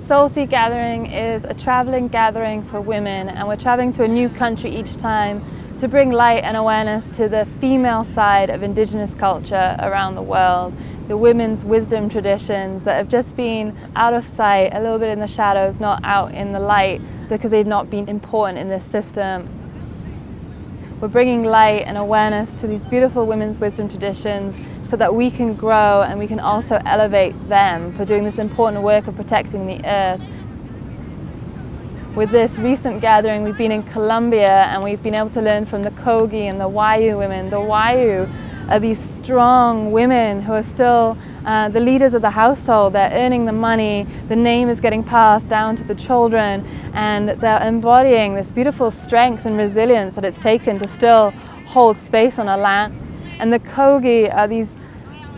Soul Sea Gathering is a traveling gathering for women, and we're traveling to a new country each time to bring light and awareness to the female side of Indigenous culture around the world, the women's wisdom traditions that have just been out of sight, a little bit in the shadows, not out in the light because they've not been important in this system. We're bringing light and awareness to these beautiful women's wisdom traditions so that we can grow and we can also elevate them for doing this important work of protecting the earth. With this recent gathering, we've been in Colombia and we've been able to learn from the Kogi and the Wayu women. The Wayu are these strong women who are still the leaders of the household. They're earning the money, the name is getting passed down to the children, and they're embodying this beautiful strength and resilience that it's taken to still hold space on a land. And the Kogi are these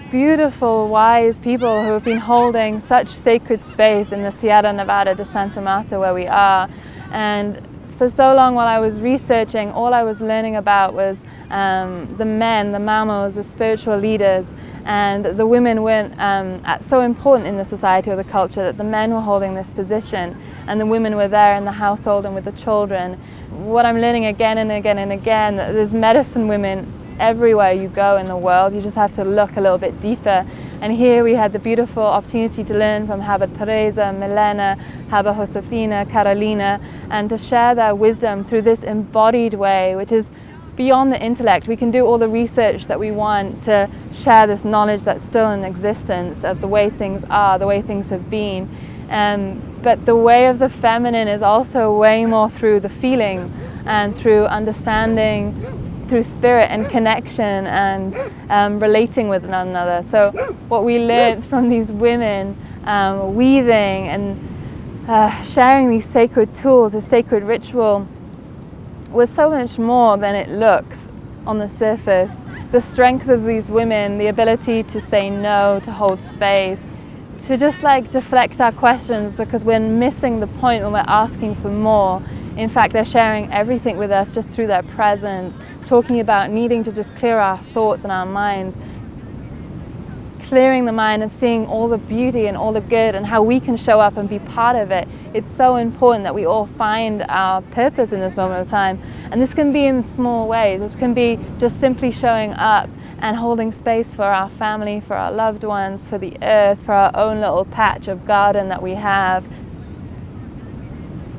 beautiful, wise people who have been holding such sacred space in the Sierra Nevada de Santa Marta where we are. And for so long while I was researching, all I was learning about was the men, the mamos, the spiritual leaders, and the women weren't so important in the society or the culture that the men were holding this position and the women were there in the household and with the children. What I'm learning again and again and again, that there's medicine women everywhere you go in the world. You just have to look a little bit deeper. And here we had the beautiful opportunity to learn from Haba Teresa, Milena, Haba Josefina, Carolina, and to share their wisdom through this embodied way, which is beyond the intellect. We can do all the research that we want to share this knowledge that's still in existence of the way things are, the way things have been. But the way of the feminine is also way more through the feeling and through understanding, through spirit and connection and relating with one another. So what we learned from these women weaving and sharing these sacred tools, this sacred ritual, was so much more than it looks on the surface. The strength of these women, the ability to say no, to hold space, to just like deflect our questions because we're missing the point when we're asking for more. In fact, they're sharing everything with us just through their presence, talking about needing to just clear our thoughts and our minds, clearing the mind and seeing all the beauty and all the good and how we can show up and be part of it. It's so important that we all find our purpose in this moment of time. And this can be in small ways. This can be just simply showing up and holding space for our family, for our loved ones, for the earth, for our own little patch of garden that we have.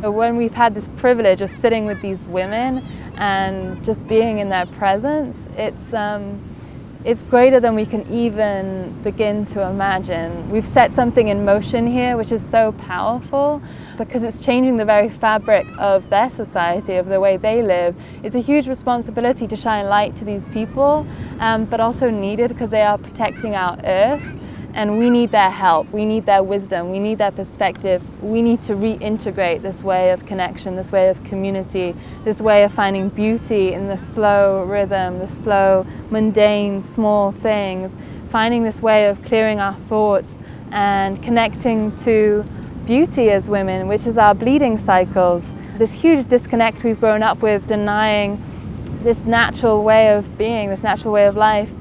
When we've had this privilege of sitting with these women and just being in their presence, it's greater than we can even begin to imagine. We've set something in motion here which is so powerful because it's changing the very fabric of their society, of the way they live. It's a huge responsibility to shine light to these people, but also needed because they are protecting our earth. And we need their help, we need their wisdom, we need their perspective. We need to reintegrate this way of connection, this way of community, this way of finding beauty in the slow rhythm, the slow, mundane, small things, finding this way of clearing our thoughts and connecting to beauty as women, which is our bleeding cycles. This huge disconnect we've grown up with, denying this natural way of being, this natural way of life.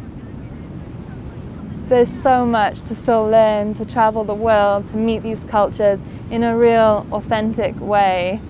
There's so much to still learn, to travel the world, to meet these cultures in a real, authentic way.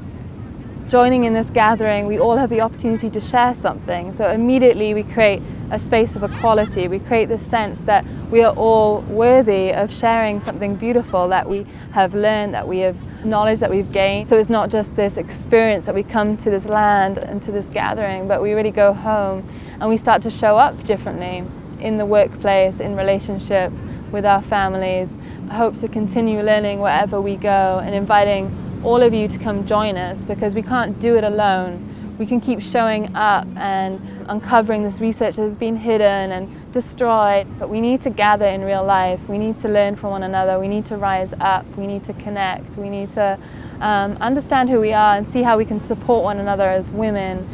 Joining in this gathering, we all have the opportunity to share something. So immediately we create a space of equality. We create this sense that we are all worthy of sharing something beautiful that we have learned, that we have knowledge that we've gained. So it's not just this experience that we come to this land and to this gathering, but we really go home and we start to show up differently in the workplace, in relationships, with our families. I hope to continue learning wherever we go and inviting all of you to come join us because we can't do it alone. We can keep showing up and uncovering this research that has been hidden and destroyed, but we need to gather in real life. We need to learn from one another. We need to rise up. We need to connect. We need to understand who we are and see how we can support one another as women.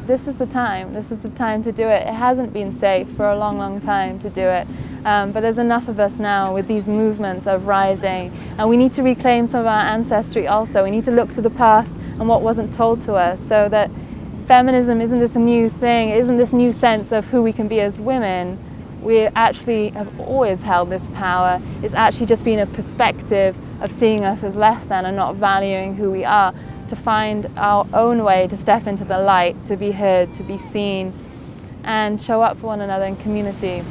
This is the time. This is the time to do it. It hasn't been safe for a long, long time to do it. But there's enough of us now with these movements of rising. And we need to reclaim some of our ancestry also. We need to look to the past and what wasn't told to us so that feminism isn't this new thing, it isn't this new sense of who we can be as women. We actually have always held this power. It's actually just been a perspective of seeing us as less than and not valuing who we are, to find our own way to step into the light, to be heard, to be seen, and show up for one another in community.